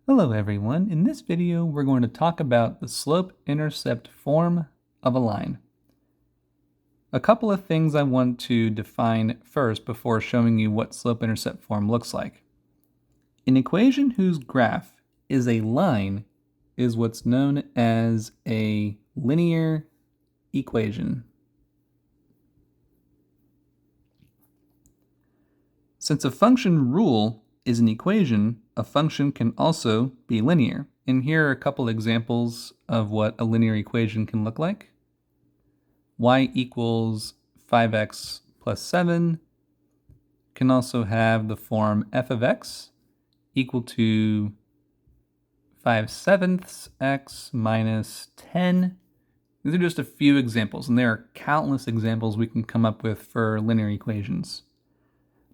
Hello everyone, in this video we're going to talk about the slope-intercept form of a line. A couple of things I want to define first before showing you what slope-intercept form looks like. An equation whose graph is a line is what's known as a linear equation. Since a function rule is an equation, a function can also be linear. And here are a couple examples of what a linear equation can look like. Y equals 5x plus 7 can also have the form f of x equal to 5/7 x minus 10. These are just a few examples, and there are countless examples we can come up with for linear equations.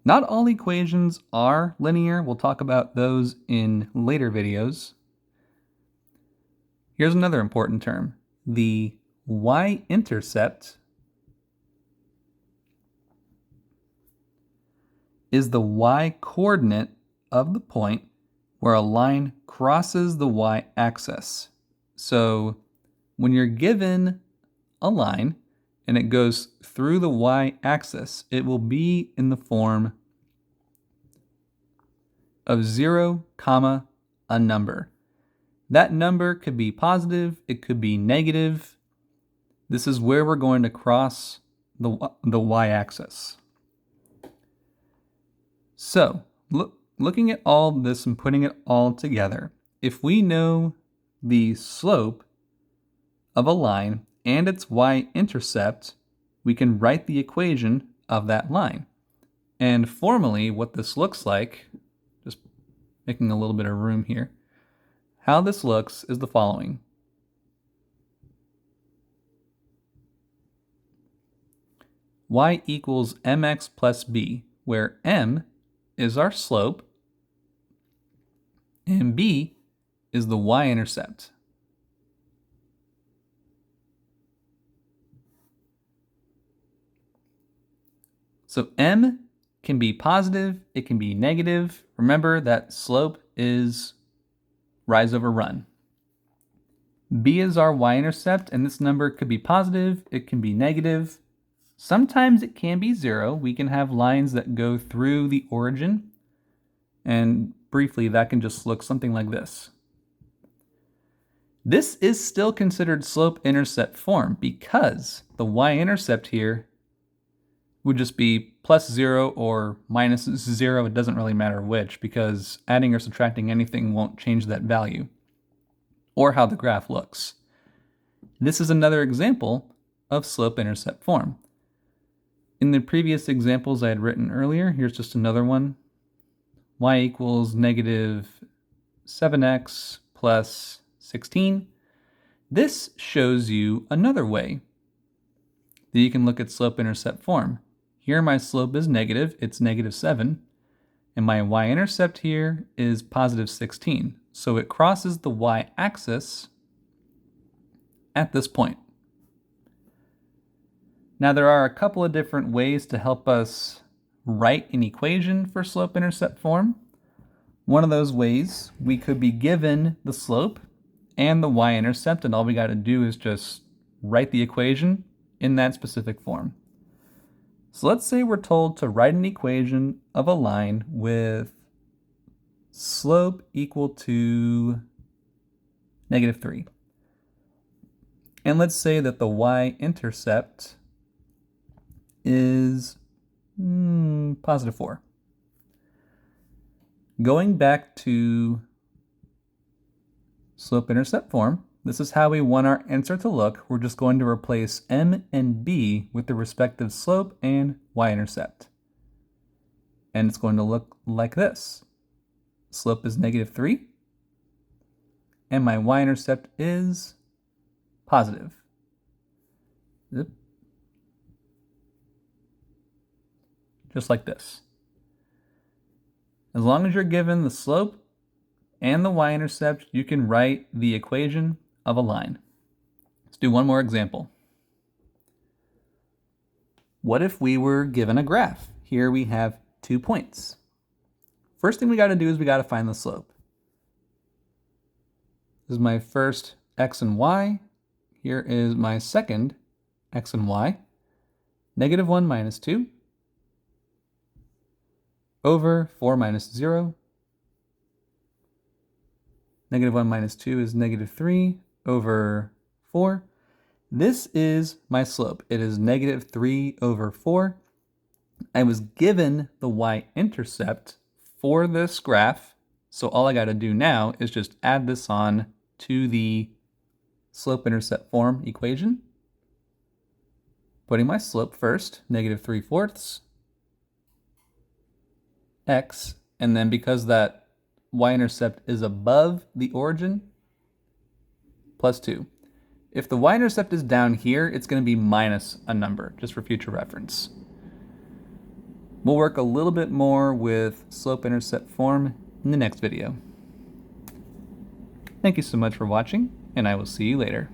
Not all equations are linear. We'll talk about those in later videos. Here's another important term. The y-intercept is the y-coordinate of the point where a line crosses the y-axis. So when you're given a line and it goes through the y-axis, it will be in the form of 0, a number. That number could be positive, it could be negative. This is where we're going to cross the y-axis. So, looking at all this and putting it all together, if we know the slope of a line and its y-intercept, we can write the equation of that line. And formally, what this looks like, just making a little bit of room here, how this looks is the following. Y equals mx plus b, where m is our slope and b is the y-intercept. So m can be positive, it can be negative. Remember that slope is rise over run. B is our y-intercept, and this number could be positive, it can be negative. Sometimes it can be 0. We can have lines that go through the origin, and briefly that can just look something like this. This is still considered slope-intercept form because the y-intercept here would just be plus 0 or minus 0. It doesn't really matter which, because adding or subtracting anything won't change that value or how the graph looks. This is another example of slope-intercept form. In the previous examples I had written earlier, here's just another one. Y equals negative 7x plus 16. This shows you another way that you can look at slope-intercept form. Here my slope is negative, it's negative 7, and my y-intercept here is positive 16. So it crosses the y-axis at this point. Now there are a couple of different ways to help us write an equation for slope-intercept form. One of those ways, we could be given the slope and the y-intercept, and all we got to do is just write the equation in that specific form. So let's say we're told to write an equation of a line with slope equal to negative 3. And let's say that the y-intercept is positive 4. Going back to slope-intercept form, this is how we want our answer to look. We're just going to replace m and b with the respective slope and y-intercept. And it's going to look like this. Slope is negative 3, and my y-intercept is positive. Zip. Just like this. As long as you're given the slope and the y-intercept, you can write the equation of a line. Let's do one more example. What if we were given a graph? Here we have 2 points. First thing we got to do is we got to find the slope. This is my first x and y. Here is my second x and y. -1 minus 2 over 4 minus 0. -1 minus 2 is -3 over 4. This is my slope. It is -3 over 4. I was given the y-intercept for this graph, so all I got to do now is just add this on to the slope-intercept form equation. Putting my slope first, -3/4 x, and then because that y-intercept is above the origin, +2. If the y-intercept is down here, it's going to be minus a number, just for future reference. We'll work a little bit more with slope-intercept form in the next video. Thank you so much for watching, and I will see you later.